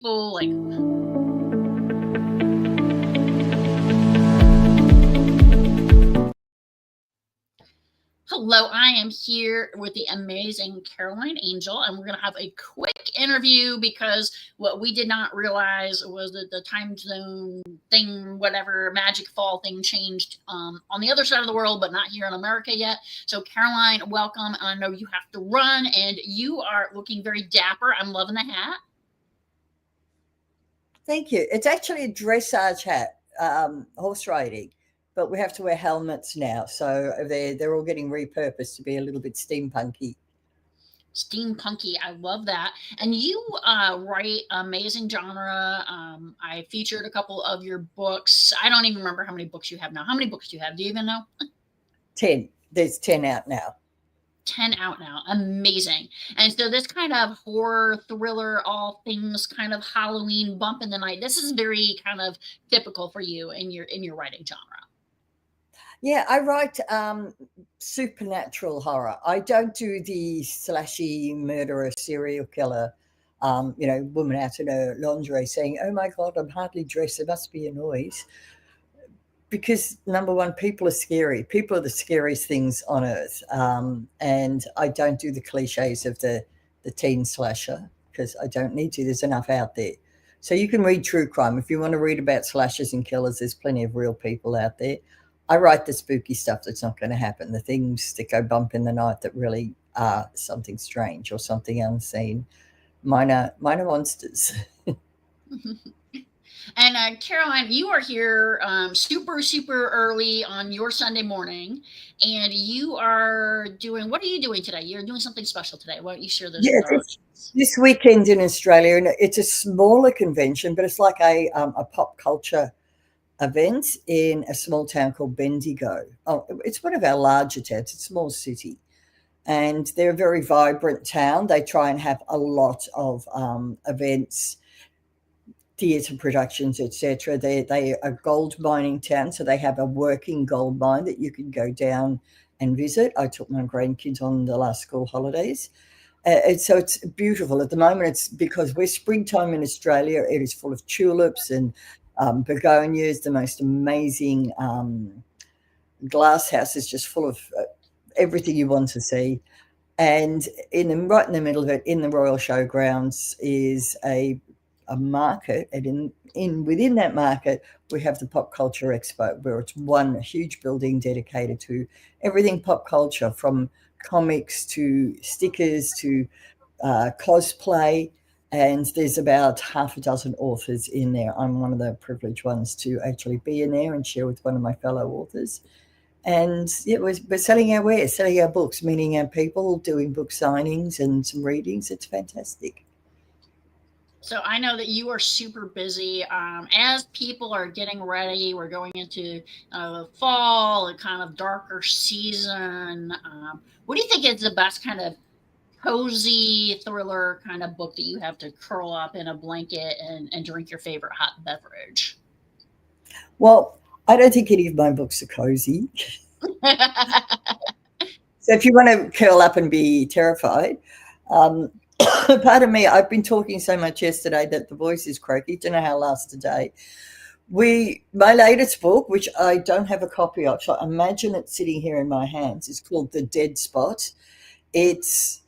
People like hello, I am here with the amazing Caroline Angel, and we're going to have a quick interview because what we did not realize was that the time zone thing, whatever magic fall thing, changed on the other side of the world, but not here in America yet. So, Caroline, welcome. I know you have to run, and you are looking very dapper. I'm loving the hat. Thank you. It's actually a dressage hat, horse riding, but we have to wear helmets now, so they're all getting repurposed to be a little bit steampunky. Steampunky, I love that. And you write amazing genre. I featured a couple of your books. I don't even remember how many books you have now. How many books do you have? Do you even know? 10. There's 10 out now. 10 out now. Amazing. And so this kind of horror thriller, all things kind of Halloween bump in the night. This is very kind of typical for you in your writing genre. Yeah, I write supernatural horror. I don't do the slashy murderer, serial killer, woman out in her lingerie saying, "Oh my God, I'm hardly dressed. There must be a noise." Because number one, people are scary. People are the scariest things on earth, and I don't do the cliches of the teen slasher because I don't need to. There's enough out there. So you can read true crime if you want to read about slashers and killers. There's plenty of real people out there. I write the spooky stuff that's not going to happen, the things that go bump in the night that really are something strange or something unseen. Minor monsters. And Caroline, you are here super, super early on your Sunday morning, and you are doing. What are you doing today? You're doing something special today. Why don't you share this Yeah, with our audience? this weekend in Australia, and it's a smaller convention, but it's like a pop culture event in a small town called Bendigo. Oh, it's one of our larger towns. It's a small city, and they're a very vibrant town. They try and have a lot of events, theatre productions, etc. They are a gold mining town, so they have a working gold mine that you can go down and visit. I took my grandkids on the last school holidays. So it's beautiful. At the moment, it's because we're springtime in Australia. It is full of tulips and begonias, the most amazing glass house is just full of everything you want to see. And right in the middle of it, in the Royal Showgrounds, is a market, and within that market we have the Pop Culture Expo, where it's one huge building dedicated to everything pop culture, from comics to stickers to cosplay. And there's about half a dozen authors in there. I'm one of the privileged ones to actually be in there and share with one of my fellow authors. And yeah, we're selling our wares, selling our books, meeting our people, doing book signings and some readings. It's fantastic. So I know that you are super busy. As people are getting ready, we're going into the fall, a kind of darker season. What do you think is the best kind of cozy thriller kind of book that you have to curl up in a blanket and drink your favorite hot beverage? Well, I don't think any of my books are cozy. So if you want to curl up and be terrified, um, pardon me, I've been talking so much yesterday that the voice is croaky. Don't know how it lasts today. My latest book, which I don't have a copy of, so imagine it sitting here in my hands, is called The Dead Spot. It's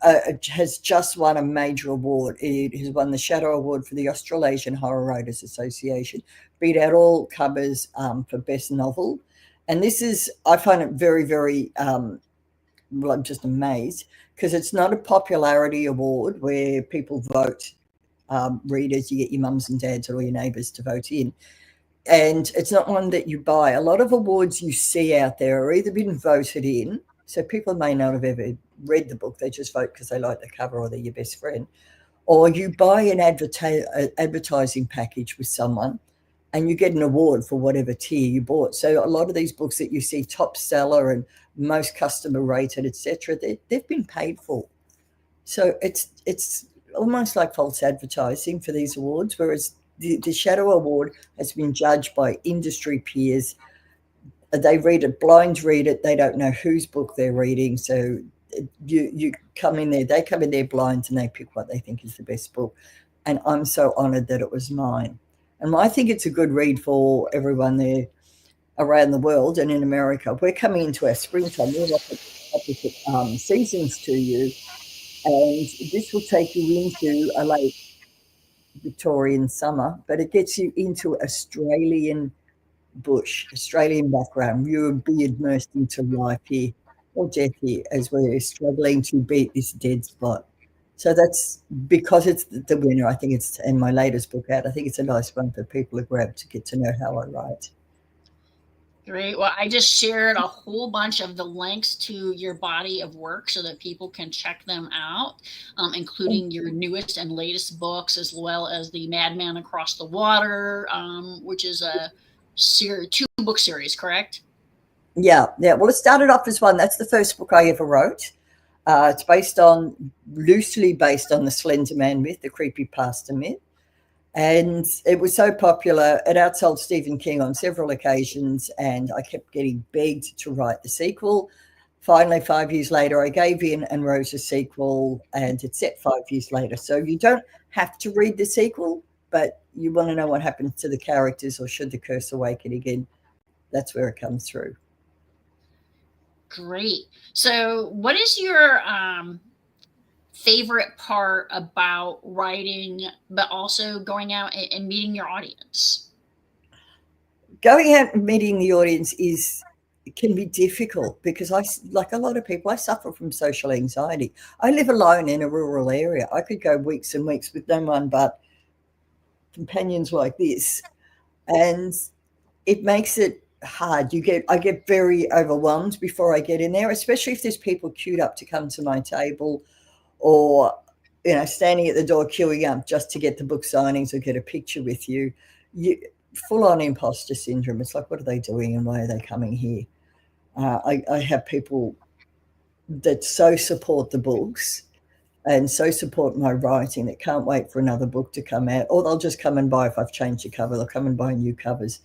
it has just won a major award. It has won the Shadow Award for the Australasian Horror Writers Association, beat out all covers for best novel. And this is, I find it very, very, well, I'm just amazed because it's not a popularity award where people vote readers, you get your mums and dads or your neighbours to vote in. And it's not one that you buy. A lot of awards you see out there are either been voted in, so people may not have ever read the book, they just vote because they like the cover or they're your best friend, or you buy an advertising package with someone and you get an award for whatever tier you bought. So a lot of these books that you see top seller and most customer rated, etc., they've been paid for. So it's almost like false advertising for these awards, whereas the Shadow Award has been judged by industry peers. They read it, blind read it. They don't know whose book they're reading. So you come in there, they come in there blind and they pick what they think is the best book. and I'm so honored that it was mine. And I think it's a good read for everyone there around the world and in America. We're coming into our springtime. We're opposite seasons to you, and this will take you into a late Victorian summer, but it gets you into Australian bush, Australian background. You'll be immersed into life here or death here as we're struggling to beat this dead spot. So that's because it's the winner. I think it's in my latest book out. I think it's a nice one for people to grab to get to know how I write. Great. Well, I just shared a whole bunch of the links to your body of work so that people can check them out, including your newest and latest books, as well as the Madman Across the Water, which is a two-book series, correct? Yeah. Well, it started off as one. That's the first book I ever wrote. It's loosely based on the Slender Man myth, the creepypasta myth. And it was so popular, it outsold Stephen King on several occasions, and I kept getting begged to write the sequel. Finally, 5 years later, I gave in and wrote a sequel, and it's set 5 years later. So you don't have to read the sequel, but you want to know what happens to the characters, or should the curse awaken again. That's where it comes through. Great. So what is your favorite part about writing, but also going out and meeting your audience? Going out and meeting the audience can be difficult because like a lot of people, I suffer from social anxiety. I live alone in a rural area. I could go weeks and weeks with no one but companions like this, and it makes it hard. I get very overwhelmed before I get in there, especially if there's people queued up to come to my table, or standing at the door queuing up just to get the book signings or get a picture with you. Full on imposter syndrome. It's like, what are they doing and why are they coming here? I have people that so support the books and so support my writing that can't wait for another book to come out, or they'll just come and buy if I've changed the cover. They'll come and buy new covers,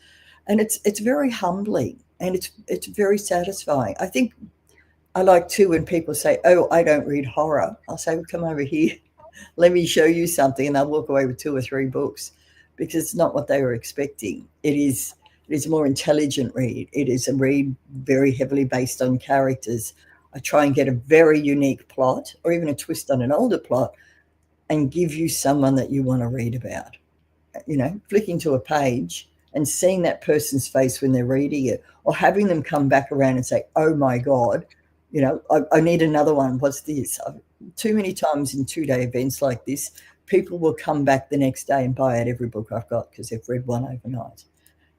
and it's very humbling and it's very satisfying. I think I like too when people say, "Oh, I don't read horror." I'll say, "Well, come over here, let me show you something," and they'll walk away with 2 or 3 books because it's not what they were expecting. It is a more intelligent read. It is a read very heavily based on characters. I try and get a very unique plot or even a twist on an older plot and give you someone that you want to read about. Flicking to a page and seeing that person's face when they're reading it, or having them come back around and say, "Oh my God, I need another one. What's this?" Too many times in 2-day events like this, people will come back the next day and buy out every book I've got because they've read one overnight.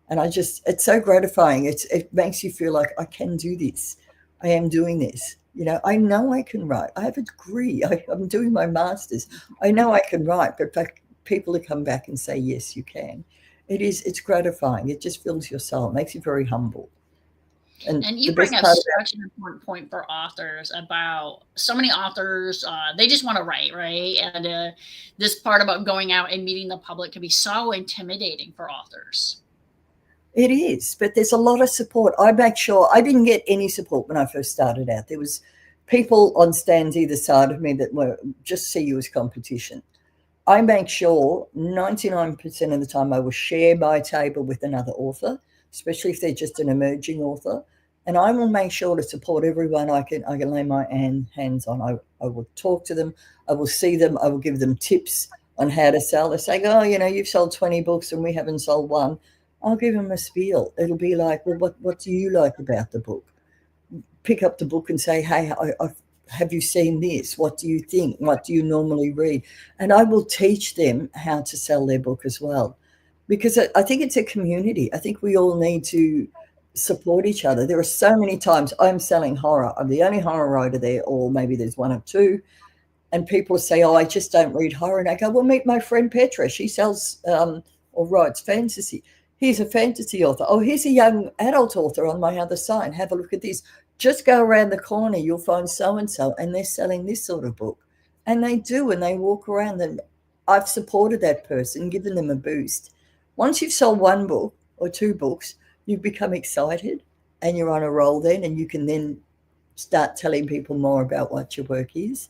And it's so gratifying. It makes you feel like I can do this. I am doing this. I know I can write. I have a degree. I'm doing my master's. I know I can write, but for people to come back and say, yes, you can. It's gratifying. It just fills your soul. It makes you very humble. And you bring up such an important point for authors about so many authors, they just want to write, right? And this part about going out and meeting the public can be so intimidating for authors. It is, but there's a lot of support. I make sure I didn't get any support when I first started out. There was people on stands either side of me that were just see you as competition. I make sure 99% of the time I will share my table with another author, especially if they're just an emerging author. And I will make sure to support everyone I can lay my hands on. I will talk to them. I will see them. I will give them tips on how to sell. They're saying, "Oh, you've sold 20 books and we haven't sold one." I'll give them a spiel. It'll be like, "Well, what do you like about the book?" Pick up the book and say, "Hey, have you seen this? What do you think? What do you normally read?" And I will teach them how to sell their book as well, because I think it's a community. I think we all need to support each other. There are so many times I'm selling horror. I'm the only horror writer there, or maybe there's one or two, and people say, "Oh, I just don't read horror." And I go, "Well, meet my friend Petra. She sells or writes fantasy. Here's a fantasy author. Oh, here's a young adult author on my other side. Have a look at this. Just go around the corner, you'll find so-and-so, and they're selling this sort of book." And they do, and they walk around, and I've supported that person, given them a boost. Once you've sold 1 book or 2 books, you become excited and you're on a roll then, and you can then start telling people more about what your work is.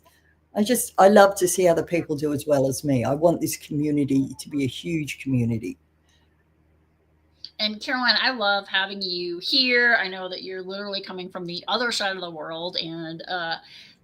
I love to see other people do as well as me. I want this community to be a huge community. And Caroline, I love having you here. I know that you're literally coming from the other side of the world, and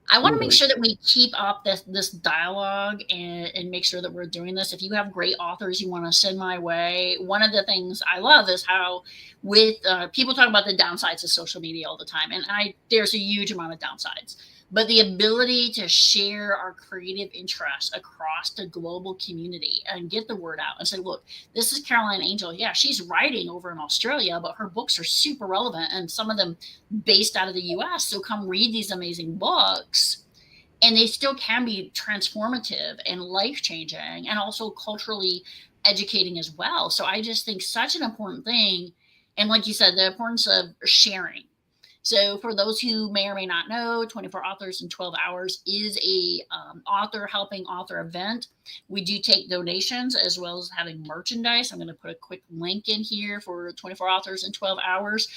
I want to make Really. sure that we keep up this dialogue and make sure that we're doing this. If you have great authors you want to send my way, one of the things I love is how with people talk about the downsides of social media all the time, and there's a huge amount of downsides. But the ability to share our creative interests across the global community and get the word out and say, look, this is Caroline Angel. Yeah, she's writing over in Australia, but her books are super relevant and some of them based out of the US. So come read these amazing books. And they still can be transformative and life changing and also culturally educating as well. So I just think such an important thing. And like you said, the importance of sharing. So, for those who may or may not know, 24 Authors in 12 Hours is a author helping author event. We do take donations as well as having merchandise. I'm going to put a quick link in here for 24 Authors in 12 Hours.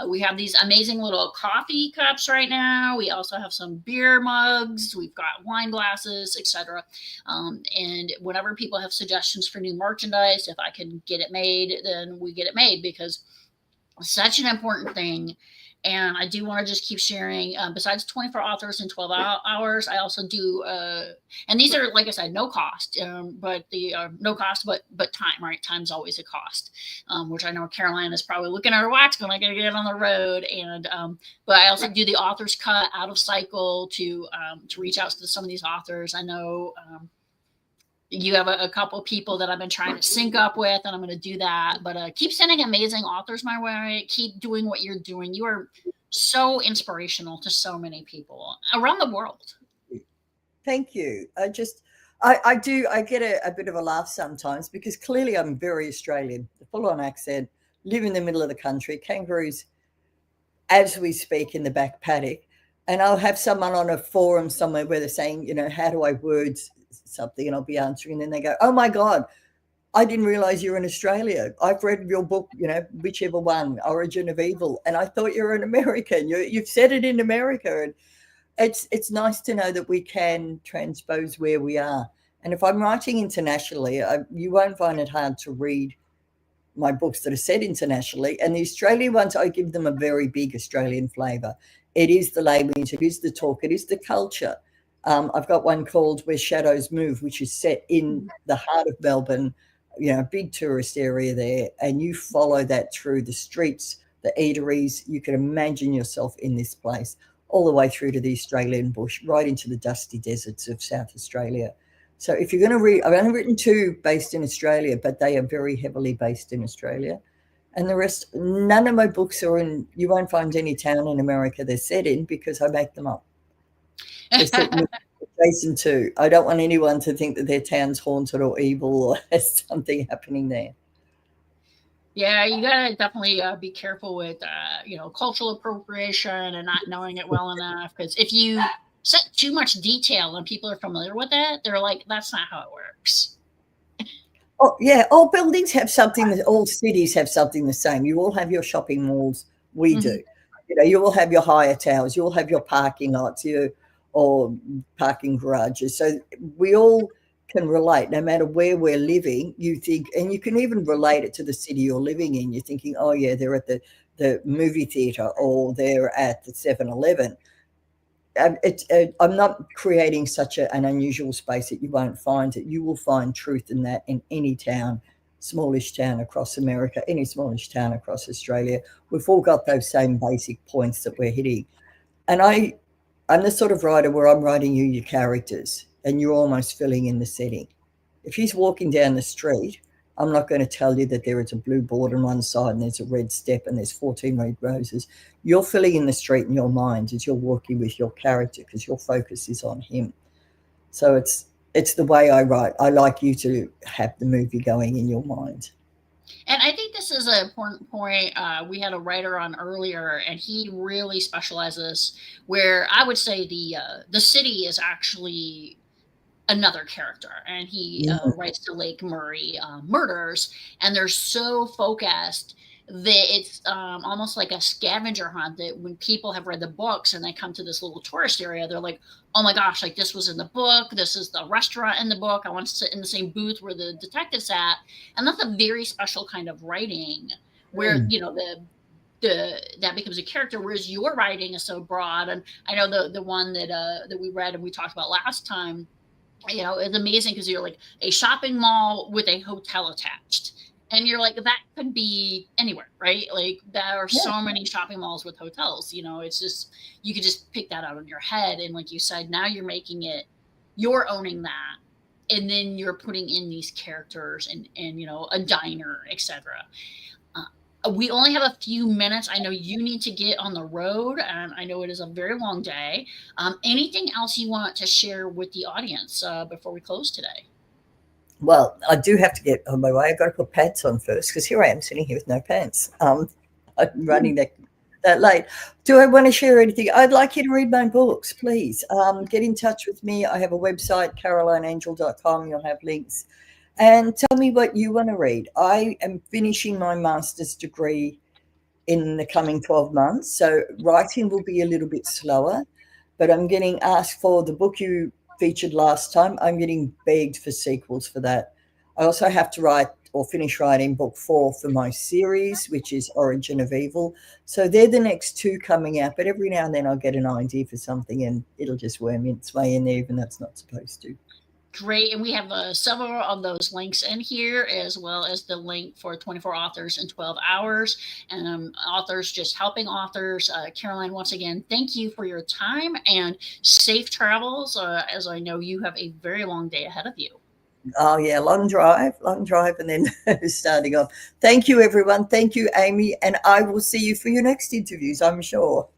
We have these amazing little coffee cups right now. We also have some beer mugs. We've got wine glasses, etc. And whenever people have suggestions for new merchandise, if I can get it made, then we get it made because it's such an important thing. And I do want to just keep sharing. Besides 24 Authors in 12 hours, I also do, and these are, like I said, no cost, but no cost, but time, right? Time's always a cost, which I know Caroline is probably looking at her watch going, I got to get on the road. And, but I also do the author's cut out of cycle to reach out to some of these authors. I know, you have a couple people that I've been trying to sync up with, and I'm going to do that. But keep sending amazing authors my way. Keep doing what you're doing. You are so inspirational to so many people around the world. Thank you. I get a bit of a laugh sometimes because clearly I'm very Australian, the full on accent, live in the middle of the country, kangaroos as we speak in the back paddock. And I'll have someone on a forum somewhere where they're saying, how do I word something, and I'll be answering, and then they go, oh my God, I didn't realize you're in Australia. I've read your book, whichever one, Origin of Evil, and I thought you were an American. You've said it in America. And it's nice to know that we can transpose where we are. And if I'm writing internationally, you won't find it hard to read my books that are set internationally. And the Australian ones, I give them a very big Australian flavour. It is the language, it is the talk, it is the culture. I've got one called Where Shadows Move, which is set in the heart of Melbourne, a big tourist area there, and you follow that through the streets, the eateries. You can imagine yourself in this place all the way through to the Australian bush, right into the dusty deserts of South Australia. So if you're going to read, I've only written 2 based in Australia, but they are very heavily based in Australia. And the rest, none of my books are in, you won't find any town in America they're set in because I make them up. Adjacent to. I don't want anyone to think that their town's haunted or evil or has something happening there. Yeah, you gotta definitely be careful with cultural appropriation and not knowing it well enough. Because if you set too much detail and people are familiar with it, they're like, "That's not how it works." Oh yeah, all buildings have something. All cities have something the same. You all have your shopping malls. We do. You all have your hire towers. You all have your parking lots. Or parking garages. So we all can relate no matter where we're living. You think, and you can even relate it to the city you're living in. You're thinking, oh yeah, they're at the movie theater or they're at the 7-Eleven. I'm not creating such an unusual space that you won't find it. You will find truth in that in any town, smallish town across America, any smallish town across Australia. We've all got those same basic points that we're hitting. And I'm the sort of writer where I'm writing you your characters and you're almost filling in the setting. If he's walking down the street, I'm not going to tell you that there is a blue board on one side and there's a red step and there's 14 red roses. You're filling in the street in your mind as you're walking with your character because your focus is on him. So it's the way I write. I like you to have the movie going in your mind. And I think this is an important point. We had a writer on earlier, and he really specializes where I would say the city is actually another character, and he writes the Lake Murray murders, and they're so focused it's almost like a scavenger hunt, that when people have read the books and they come to this little tourist area, they're like, oh my gosh, like this was in the book. This is the restaurant in the book. I want to sit in the same booth where the detective sat. And that's a very special kind of writing where, Mm. you know, that becomes a character, whereas your writing is so broad. And I know the one that we read and we talked about last time, you know, it's amazing because you're like a shopping mall with a hotel attached. And you're like, that could be anywhere, right? Like, there are Yeah. so many shopping malls with hotels, you know, it's just, you could just pick that out in your head. And like you said, now you're making it, you're owning that. And then you're putting in these characters and you know, a diner, etc. We only have a few minutes. I know you need to get on the road, and I know it is a very long day. Anything else you want to share with the audience before we close today? Well, I do have to get on my way. I've got to put pants on first because here I am sitting here with no pants. I'm running that late. Do I want to share anything? I'd like you to read my books, please. Get in touch with me. I have a website, carolineangel.com. You'll have links. And tell me what you want to read. I am finishing my master's degree in the coming 12 months. So writing will be a little bit slower, but I'm getting asked for the book you featured last time. I'm getting begged for sequels for that. I also have to write or finish writing book 4 for my series, which is Origin of Evil. So they're the next 2 coming out, but every now and then I'll get an idea for something and it'll just worm its way in there, even though it's not supposed to. Great. And we have several of those links in here, as well as the link for 24 authors in 12 hours, and authors just helping authors. Caroline, once again, thank you for your time and safe travels, as I know you have a very long day ahead of you. Oh, yeah, long drive, and then starting off. Thank you, everyone. Thank you, Amy. And I will see you for your next interviews, I'm sure.